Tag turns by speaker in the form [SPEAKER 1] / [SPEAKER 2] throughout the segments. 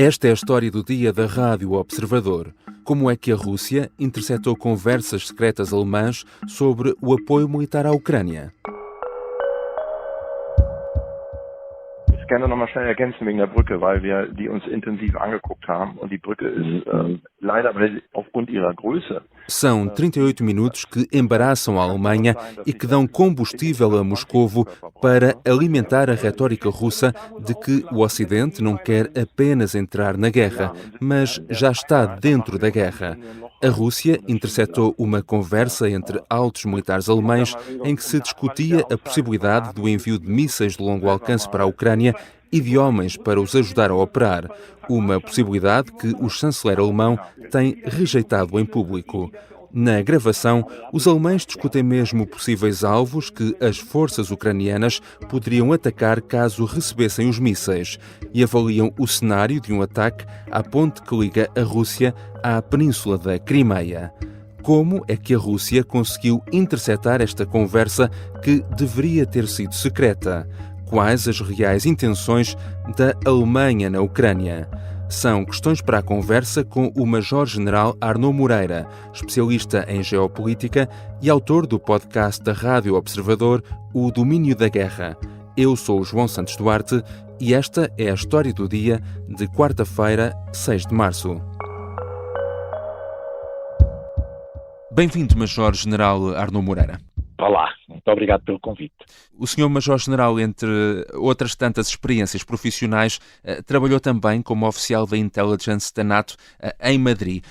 [SPEAKER 1] Esta é a história do dia da Rádio Observador. Como é que a Rússia interceptou conversas secretas alemãs sobre o apoio militar à Ucrânia?
[SPEAKER 2] Ich gerne noch mal schnell ergänzen wegen der Brücke, weil wir die uns intensiv angeguckt haben und die Brücke ist leider aufgrund ihrer Größe.
[SPEAKER 1] São 38 minutos que embaraçam a Alemanha e que dão combustível a Moscovo para alimentar a retórica russa de que o Ocidente não quer apenas entrar na guerra, mas já está dentro da guerra. A Rússia interceptou uma conversa entre altos militares alemães em que se discutia a possibilidade do envio de mísseis de longo alcance para a Ucrânia e de homens para os ajudar a operar, uma possibilidade que o chanceler alemão tem rejeitado em público. Na gravação, os alemães discutem mesmo possíveis alvos que as forças ucranianas poderiam atacar caso recebessem os mísseis e avaliam o cenário de um ataque à ponte que liga a Rússia à península da Crimeia. Como é que a Rússia conseguiu interceptar esta conversa que deveria ter sido secreta? Quais as reais intenções da Alemanha na Ucrânia? São questões para a conversa com o Major-General Arnaud Moreira, especialista em geopolítica e autor do podcast da Rádio Observador, O Domínio da Guerra. Eu sou o João Santos Duarte e esta é a história do dia de quarta-feira, 6 de março. Bem-vindo, Major-General Arnaud Moreira.
[SPEAKER 3] Olá, muito obrigado pelo convite.
[SPEAKER 1] O Sr. Major-General, entre outras tantas experiências profissionais, trabalhou também como oficial da Intelligence da NATO em Madrid.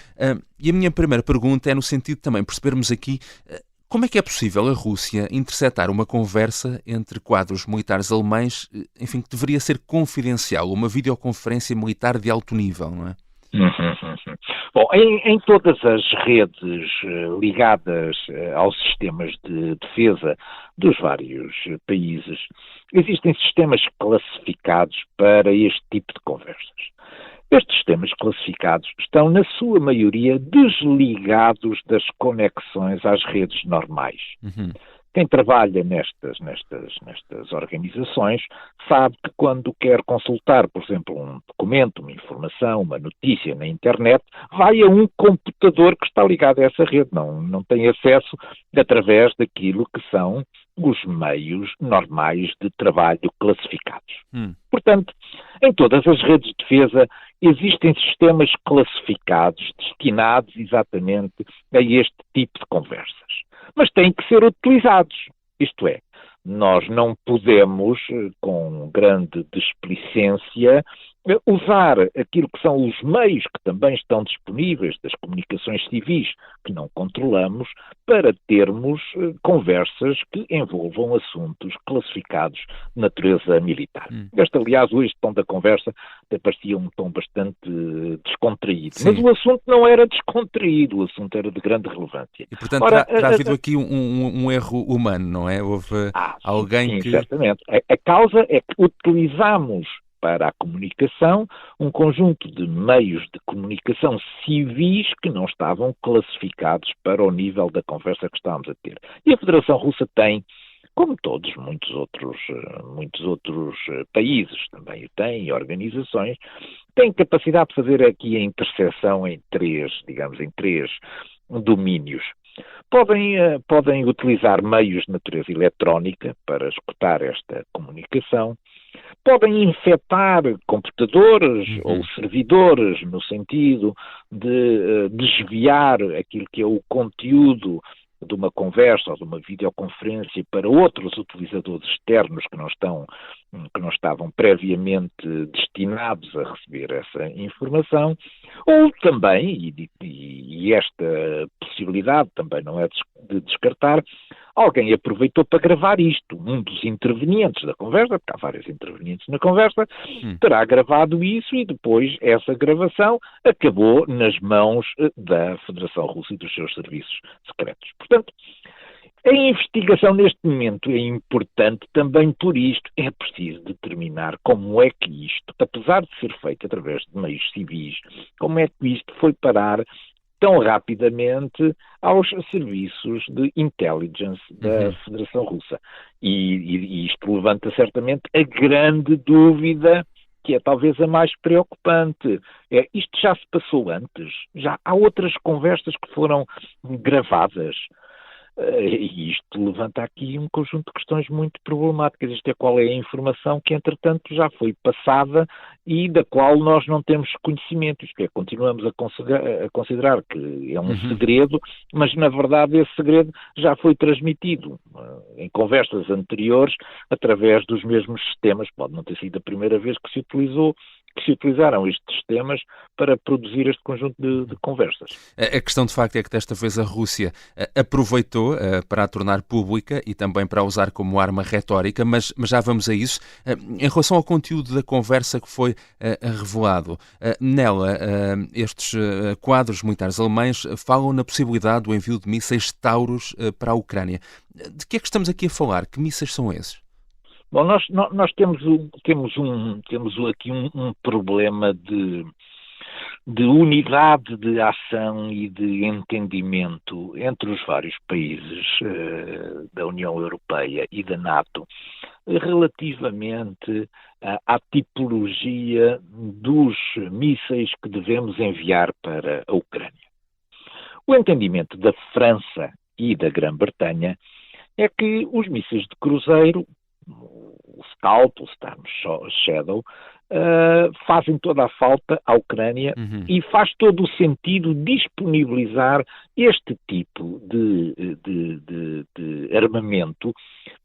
[SPEAKER 1] E a minha primeira pergunta é no sentido de também percebermos aqui como é que é possível a Rússia interceptar uma conversa entre quadros militares alemães, enfim, que deveria ser confidencial, uma videoconferência militar de alto nível, não é?
[SPEAKER 3] Bom, em todas as redes ligadas aos sistemas de defesa dos vários países, existem sistemas classificados para este tipo de conversas. Estes sistemas classificados estão, na sua maioria, desligados das conexões às redes normais. Quem trabalha nestas organizações sabe que quando quer consultar, por exemplo, um documento, uma informação, uma notícia na internet, vai a um computador que está ligado a essa rede, não tem acesso através daquilo que são os meios normais de trabalho classificados. Portanto, em todas as redes de defesa existem sistemas classificados destinados exatamente a este tipo de conversas. Mas têm que ser utilizados. Isto é, nós não podemos, com grande displicência, usar aquilo que são os meios que também estão disponíveis das comunicações civis que não controlamos para termos conversas que envolvam assuntos classificados de natureza militar. Aliás, hoje o tom da conversa até parecia um tom bastante descontraído. Sim. Mas o assunto não era descontraído, o assunto era de grande relevância.
[SPEAKER 1] E, portanto, terá havido aqui um erro humano, não é? Houve alguém
[SPEAKER 3] sim,
[SPEAKER 1] que...
[SPEAKER 3] Certamente. A causa é que utilizamos para a comunicação um conjunto de meios de comunicação civis que não estavam classificados para o nível da conversa que estávamos a ter. E a Federação Russa tem, como todos, muitos outros países também o têm, e organizações, têm capacidade de fazer aqui a interseção em três domínios. Podem utilizar meios de natureza eletrónica para escutar esta comunicação, podem infectar computadores ou servidores no sentido de desviar aquilo que é o conteúdo de uma conversa ou de uma videoconferência para outros utilizadores externos que não estavam previamente destinados a receber essa informação, ou também, e esta possibilidade também não é de descartar, alguém aproveitou para gravar isto. Um dos intervenientes da conversa, porque há vários intervenientes na conversa, terá gravado isso e depois essa gravação acabou nas mãos da Federação Russa e dos seus serviços secretos. Portanto, a investigação neste momento é importante também por isto. É preciso determinar como é que isto, apesar de ser feito através de meios civis, como é que isto foi parar tão rapidamente aos serviços de intelligence da Federação Russa. E isto levanta certamente a grande dúvida que é talvez a mais preocupante. Isto já se passou antes, já há outras conversas que foram gravadas. E isto levanta aqui um conjunto de questões muito problemáticas. Isto é, qual é a informação que, entretanto, já foi passada e da qual nós não temos conhecimento. Isto é, continuamos a considerar que é um segredo, mas, na verdade, esse segredo já foi transmitido em conversas anteriores através dos mesmos sistemas. Pode não ter sido a primeira vez que se utilizaram estes sistemas para produzir este conjunto de conversas.
[SPEAKER 1] A questão, de facto, é que desta vez a Rússia aproveitou para a tornar pública e também para a usar como arma retórica, mas já vamos a isso. Em relação ao conteúdo da conversa que foi revelado, nela, estes quadros militares alemães falam na possibilidade do envio de mísseis Taurus para a Ucrânia. De que é que estamos aqui a falar? Que mísseis são esses?
[SPEAKER 3] Bom, nós temos aqui um problema de unidade de ação e de entendimento entre os vários países da União Europeia e da NATO relativamente à tipologia dos mísseis que devemos enviar para a Ucrânia. O entendimento da França e da Grã-Bretanha é que os mísseis de cruzeiro, o Scalp, o Storm Shadow, fazem toda a falta à Ucrânia e faz todo o sentido disponibilizar este tipo de armamento,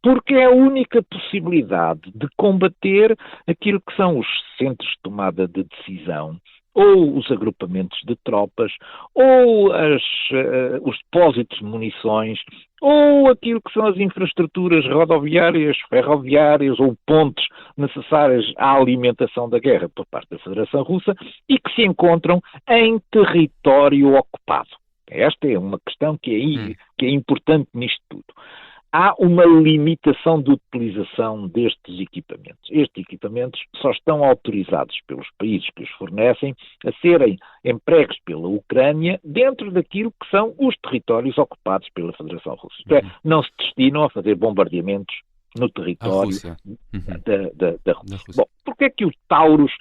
[SPEAKER 3] porque é a única possibilidade de combater aquilo que são os centros de tomada de decisão, ou os agrupamentos de tropas, ou os depósitos de munições, ou aquilo que são as infraestruturas rodoviárias, ferroviárias ou pontes necessárias à alimentação da guerra por parte da Federação Russa e que se encontram em território ocupado. Esta é uma questão que é importante nisto tudo. Há uma limitação de utilização destes equipamentos. Estes equipamentos só estão autorizados pelos países que os fornecem a serem empregues pela Ucrânia dentro daquilo que são os territórios ocupados pela Federação Russa. Isto é, não se destinam a fazer bombardeamentos no território da Rússia. Bom, porque é que o Taurus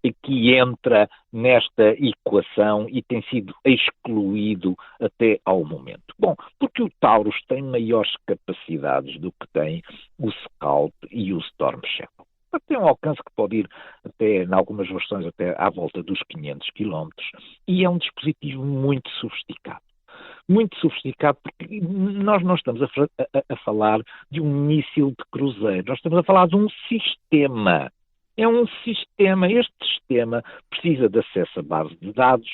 [SPEAKER 3] aqui entra nesta equação e tem sido excluído até ao momento? Bom, porque o Taurus tem maiores capacidades do que tem o Scalp e o Storm Shadow. Tem um alcance que pode ir até, em algumas versões, até à volta dos 500 km e é um dispositivo muito sofisticado. Muito sofisticado, porque nós não estamos a falar de um míssil de cruzeiro, nós estamos a falar de um sistema. É um sistema. Este sistema precisa de acesso a base de dados,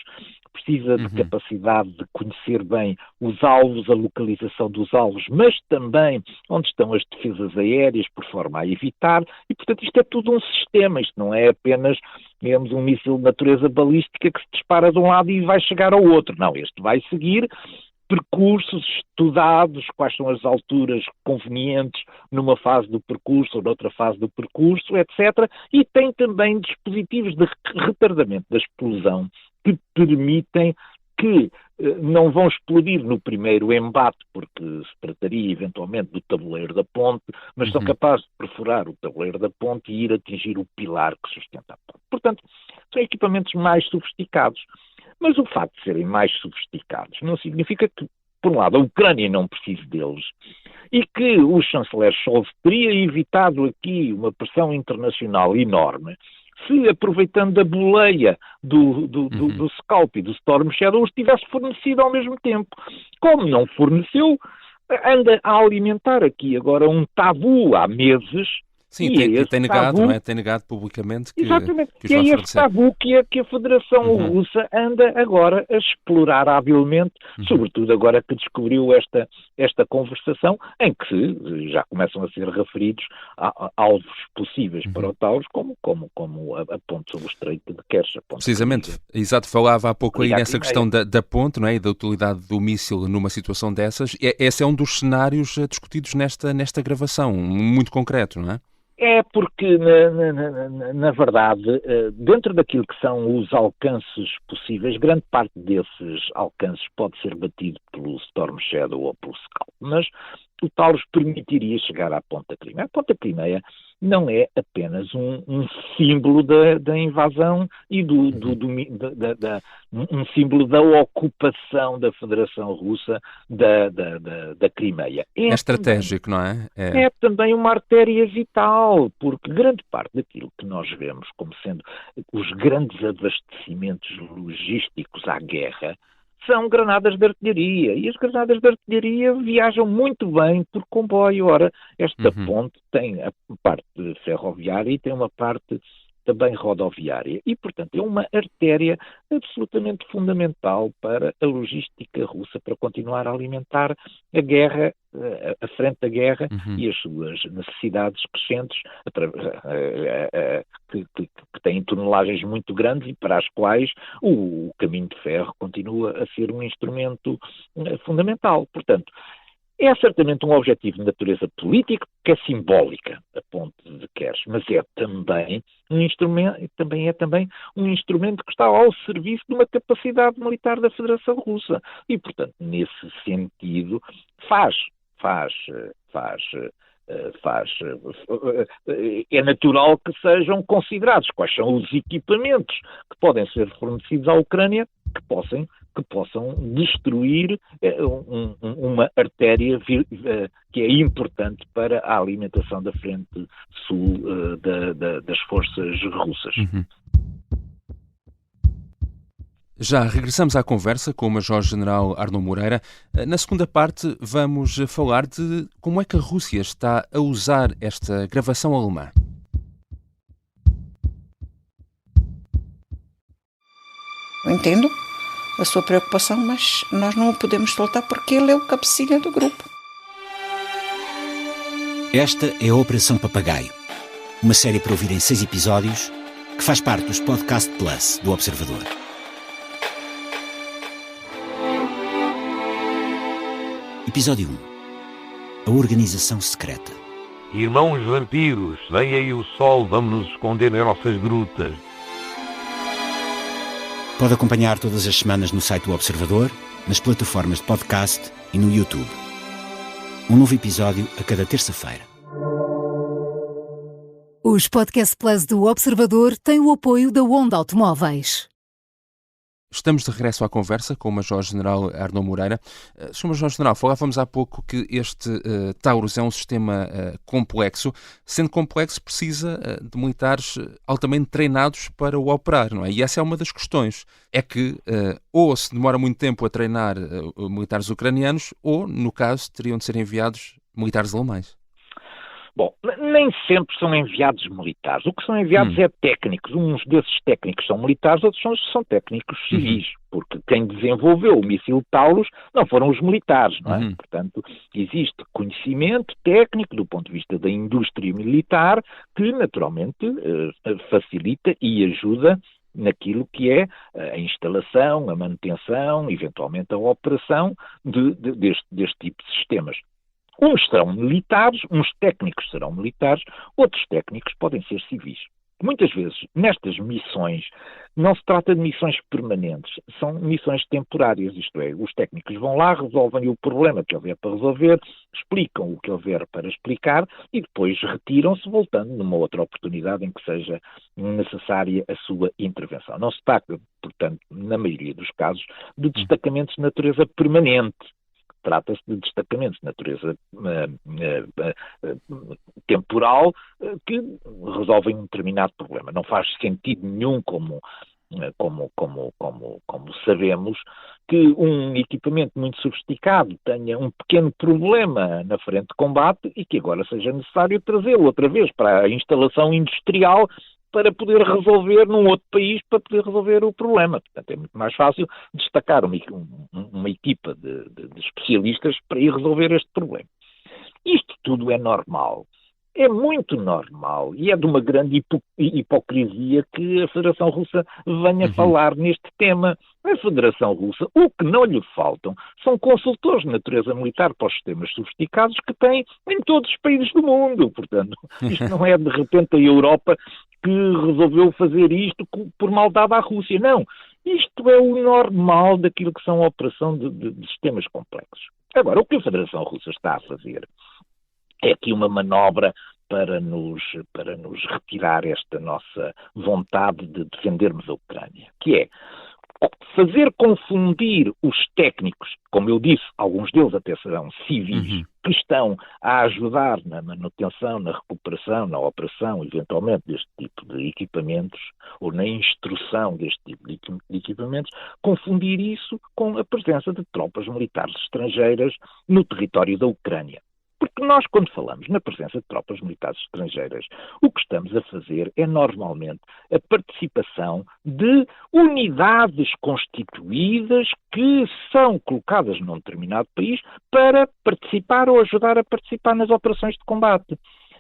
[SPEAKER 3] precisa de capacidade de conhecer bem os alvos, a localização dos alvos, mas também onde estão as defesas aéreas, por forma a evitar, e portanto isto é tudo um sistema, isto não é apenas, digamos, um míssil de natureza balística que se dispara de um lado e vai chegar ao outro. Não, este vai seguir percursos estudados, quais são as alturas convenientes numa fase do percurso ou noutra fase do percurso, etc. E tem também dispositivos de retardamento da explosão que permitem que não vão explodir no primeiro embate, porque se trataria eventualmente do tabuleiro da ponte, mas são capazes de perfurar o tabuleiro da ponte e ir atingir o pilar que sustenta a ponte. Portanto, são equipamentos mais sofisticados. Mas o facto de serem mais sofisticados não significa que, por um lado, a Ucrânia não precise deles e que o chanceler Scholz teria evitado aqui uma pressão internacional enorme se, aproveitando da boleia do Scalp e do Storm Shadow, os tivesse fornecido ao mesmo tempo. Como não forneceu, anda a alimentar aqui agora um tabu há meses.
[SPEAKER 1] Sim, tem negado, não é? Tem negado publicamente que,
[SPEAKER 3] exatamente,
[SPEAKER 1] que os vai
[SPEAKER 3] este tabu que a Federação Russa anda agora a explorar habilmente, sobretudo agora que descobriu esta conversação, em que já começam a ser referidos a alvos possíveis para o Taurus, como a ponte sobre o Estreito de Kerch.
[SPEAKER 1] Precisamente, exato, falava há pouco aí nessa questão da ponte, não é? E da utilidade do míssil numa situação dessas. Esse é um dos cenários discutidos nesta gravação, muito concreto, não é?
[SPEAKER 3] É porque, na verdade, dentro daquilo que são os alcances possíveis, grande parte desses alcances pode ser batido pelo Storm Shadow ou pelo Scalp. Mas o Taurus permitiria chegar à Ponta Crimeia. A Ponta Crimeia não é apenas um símbolo da invasão e um símbolo da ocupação da Federação Russa da Crimeia.
[SPEAKER 1] É estratégico, não é?
[SPEAKER 3] É também uma artéria vital, porque grande parte daquilo que nós vemos como sendo os grandes abastecimentos logísticos à guerra são granadas de artilharia, e as granadas de artilharia viajam muito bem por comboio. Ora, esta ponte tem a parte ferroviária e tem uma parte também rodoviária, e, portanto, é uma artéria absolutamente fundamental para a logística russa, para continuar a alimentar a guerra, a frente da guerra e as suas necessidades crescentes, que têm tonelagens muito grandes e para as quais o caminho de ferro continua a ser um instrumento fundamental. Portanto, é certamente um objetivo de natureza política, que é simbólica, a ponte de Kerch, mas é também um instrumento que está ao serviço de uma capacidade militar da Federação Russa. E, portanto, nesse sentido, é natural que sejam considerados quais são os equipamentos que podem ser fornecidos à Ucrânia que possam destruir uma artéria que é importante para a alimentação da frente sul das forças russas.
[SPEAKER 1] Já regressamos à conversa com o Major-General Arnaud Moreira. Na segunda parte vamos falar de como é que a Rússia está a usar esta gravação alemã.
[SPEAKER 4] Eu entendo a sua preocupação, mas nós não o podemos soltar porque ele é o cabecilha do grupo.
[SPEAKER 5] Esta é a Operação Papagaio, uma série para ouvir em 6 episódios que faz parte dos Podcast Plus do Observador. Episódio 1. A Organização Secreta.
[SPEAKER 6] Irmãos vampiros, vem aí o sol, vamos nos esconder nas nossas grutas.
[SPEAKER 5] Pode acompanhar todas as semanas no site do Observador, nas plataformas de podcast e no YouTube. Um novo episódio a cada terça-feira.
[SPEAKER 7] Os Podcast Plus do Observador têm o apoio da Onda Automóveis.
[SPEAKER 1] Estamos de regresso à conversa com o Major-General Arnaud Moreira. Sr. Major-General, falávamos há pouco que este Taurus é um sistema complexo. Sendo complexo, precisa de militares altamente treinados para o operar, não é? E essa é uma das questões. É que ou se demora muito tempo a treinar militares ucranianos, ou, no caso, teriam de ser enviados militares alemães.
[SPEAKER 3] Bom, nem sempre são enviados militares. O que são enviados é técnicos. Uns desses técnicos são militares, outros são técnicos civis, porque quem desenvolveu o míssil Taurus não foram os militares, não é? Portanto, existe conhecimento técnico do ponto de vista da indústria militar que, naturalmente, facilita e ajuda naquilo que é a instalação, a manutenção, eventualmente a operação deste tipo de sistemas. Uns serão militares, uns técnicos serão militares, outros técnicos podem ser civis. Muitas vezes, nestas missões, não se trata de missões permanentes, são missões temporárias, isto é, os técnicos vão lá, resolvem o problema que houver para resolver, explicam o que houver para explicar e depois retiram-se, voltando numa outra oportunidade em que seja necessária a sua intervenção. Não se trata, portanto, na maioria dos casos, de destacamentos de natureza permanente. Trata-se de destacamentos de natureza temporal que resolvem um determinado problema. Não faz sentido nenhum, como sabemos, que um equipamento muito sofisticado tenha um pequeno problema na frente de combate e que agora seja necessário trazê-lo outra vez para a instalação industrial para poder resolver num outro país, para poder resolver o problema. Portanto, é muito mais fácil destacar uma equipa de especialistas para ir resolver este problema. Isto tudo é normal. É muito normal e é de uma grande hipocrisia que a Federação Russa venha falar neste tema. A Federação Russa, o que não lhe faltam são consultores de natureza militar para os sistemas sofisticados que tem em todos os países do mundo. Portanto, isto não é de repente a Europa que resolveu fazer isto por maldade à Rússia. Não. Isto é o normal daquilo que são a operação de sistemas complexos. Agora, o que a Federação Russa está a fazer é aqui uma manobra para nos retirar esta nossa vontade de defendermos a Ucrânia, que é fazer confundir os técnicos, como eu disse, alguns deles até serão civis, que estão a ajudar na manutenção, na recuperação, na operação, eventualmente, deste tipo de equipamentos, ou na instrução deste tipo de equipamentos, confundir isso com a presença de tropas militares estrangeiras no território da Ucrânia. Porque nós, quando falamos na presença de tropas militares estrangeiras, o que estamos a fazer é, normalmente, a participação de unidades constituídas que são colocadas num determinado país para participar ou ajudar a participar nas operações de combate.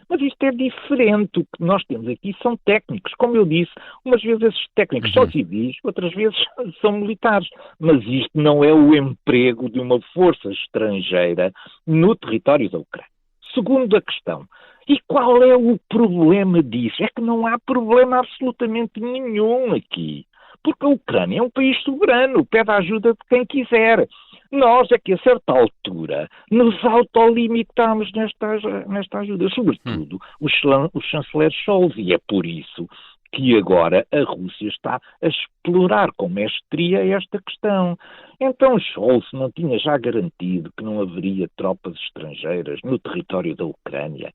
[SPEAKER 3] Mas isto é diferente. O que nós temos aqui são técnicos. Como eu disse, umas vezes esses técnicos são civis, outras vezes são militares. Mas isto não é o emprego de uma força estrangeira no território da Ucrânia. Segunda questão. E qual é o problema disso? É que não há problema absolutamente nenhum aqui. Porque a Ucrânia é um país soberano, pede a ajuda de quem quiser. Nós é que, a certa altura, nos autolimitamos nesta ajuda. Sobretudo o chanceler Scholz. E é por isso que agora a Rússia está a explorar com mestria esta questão. Então Scholz não tinha já garantido que não haveria tropas estrangeiras no território da Ucrânia?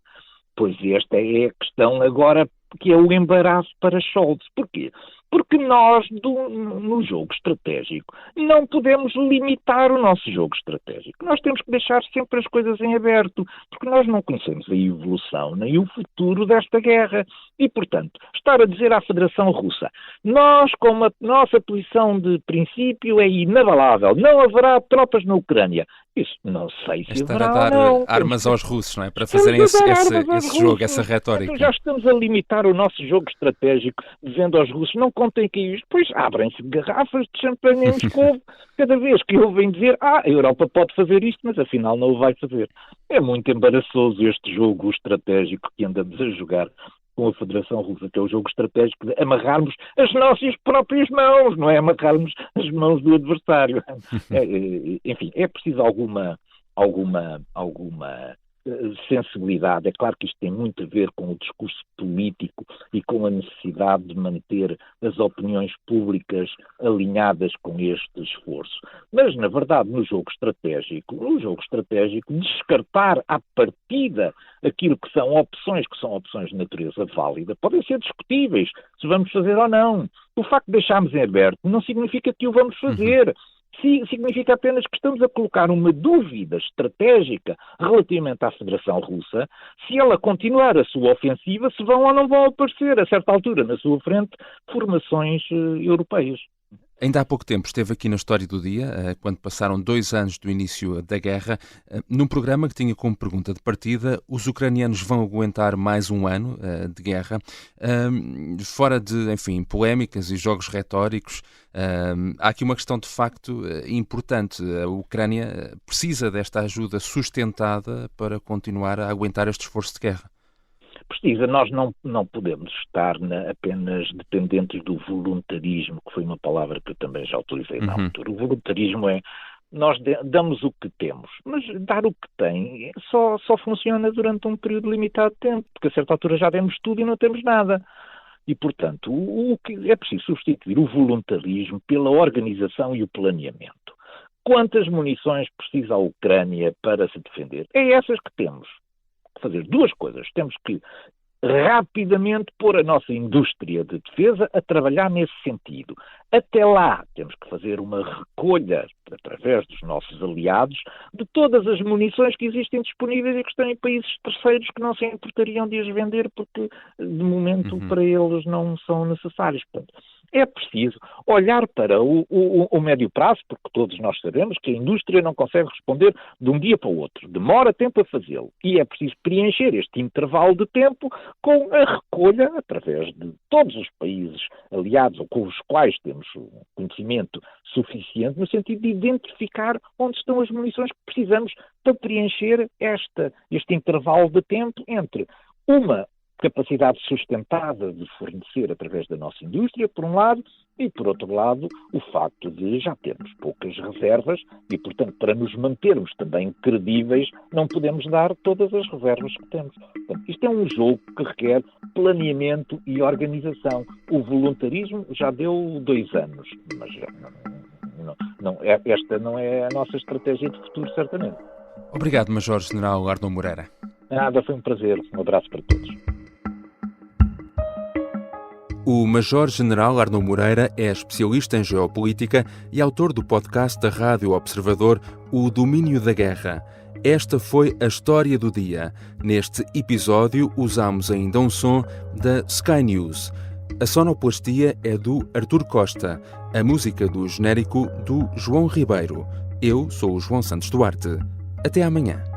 [SPEAKER 3] Pois esta é a questão agora que é o embaraço para Scholz. Porquê? Porque nós, no jogo estratégico, não podemos limitar o nosso jogo estratégico. Nós temos que deixar sempre as coisas em aberto, porque nós não conhecemos a evolução nem o futuro desta guerra. E, portanto, estar a dizer à Federação Russa, nós, com a nossa posição de princípio, é inabalável, não haverá tropas na Ucrânia. Isso não sei se
[SPEAKER 1] Estar
[SPEAKER 3] haverá
[SPEAKER 1] a dar
[SPEAKER 3] ou não.
[SPEAKER 1] armas aos russos, não é? Para fazerem esse jogo, essa retórica.
[SPEAKER 3] Então já estamos a limitar o nosso jogo estratégico, dizendo aos russos, não contem com isto. Pois abrem-se garrafas de champanhe em Moscou cada vez que ouvem dizer, a Europa pode fazer isto, mas afinal não o vai fazer. É muito embaraçoso este jogo estratégico que andamos a jogar com a Federação Russa, que é o jogo estratégico de amarrarmos as nossas próprias mãos, não é amarrarmos as mãos do adversário. Enfim, é preciso alguma sensibilidade. É claro que isto tem muito a ver com o discurso político e com a necessidade de manter as opiniões públicas alinhadas com este esforço. Mas, na verdade, no jogo estratégico, descartar à partida aquilo que são opções de natureza válida, podem ser discutíveis, se vamos fazer ou não. O facto de deixarmos em aberto não significa que o vamos fazer. Significa apenas que estamos a colocar uma dúvida estratégica relativamente à Federação Russa, se ela continuar a sua ofensiva, se vão ou não vão aparecer, a certa altura, na sua frente, formações europeias.
[SPEAKER 1] Ainda há pouco tempo esteve aqui na História do Dia, quando passaram 2 anos do início da guerra, num programa que tinha como pergunta de partida: os ucranianos vão aguentar mais um ano de guerra? Fora de, enfim, polémicas e jogos retóricos, há aqui uma questão de facto importante. A Ucrânia precisa desta ajuda sustentada para continuar a aguentar este esforço de guerra.
[SPEAKER 3] Precisa. Nós não podemos estar apenas dependentes do voluntarismo, que foi uma palavra que eu também já utilizei na altura. O voluntarismo é, nós damos o que temos, mas dar o que tem só funciona durante um período limitado de tempo, porque a certa altura já demos tudo e não temos nada. E, portanto, o que é preciso substituir o voluntarismo pela organização e o planeamento. Quantas munições precisa a Ucrânia para se defender? É essas que temos. Fazer 2 coisas. Temos que rapidamente pôr a nossa indústria de defesa a trabalhar nesse sentido. Até lá, temos que fazer uma recolha, através dos nossos aliados, de todas as munições que existem disponíveis e que estão em países terceiros que não se importariam de as vender porque, de momento, para eles não são necessários. Portanto, é preciso olhar para o médio prazo, porque todos nós sabemos que a indústria não consegue responder de um dia para o outro. Demora tempo a fazê-lo. E é preciso preencher este intervalo de tempo com a recolha, através de todos os países aliados ou com os quais temos conhecimento suficiente, no sentido de identificar onde estão as munições que precisamos para preencher este intervalo de tempo entre uma capacidade sustentada de fornecer através da nossa indústria, por um lado, E, por outro lado, o facto de já termos poucas reservas e, portanto, para nos mantermos também credíveis, não podemos dar todas as reservas que temos. Portanto, isto é um jogo que requer planeamento e organização. O voluntarismo já deu 2 anos, mas esta não é a nossa estratégia de futuro, certamente.
[SPEAKER 1] Obrigado, Major-General Arnaud Moreira.
[SPEAKER 3] Nada, foi um prazer. Um abraço para todos.
[SPEAKER 1] O Major-General Arnaud Moreira é especialista em geopolítica e autor do podcast da Rádio Observador, O Domínio da Guerra. Esta foi a história do dia. Neste episódio usamos ainda um som da Sky News. A sonoplastia é do Artur Costa, a música do genérico do João Ribeiro. Eu sou o João Santos Duarte. Até amanhã.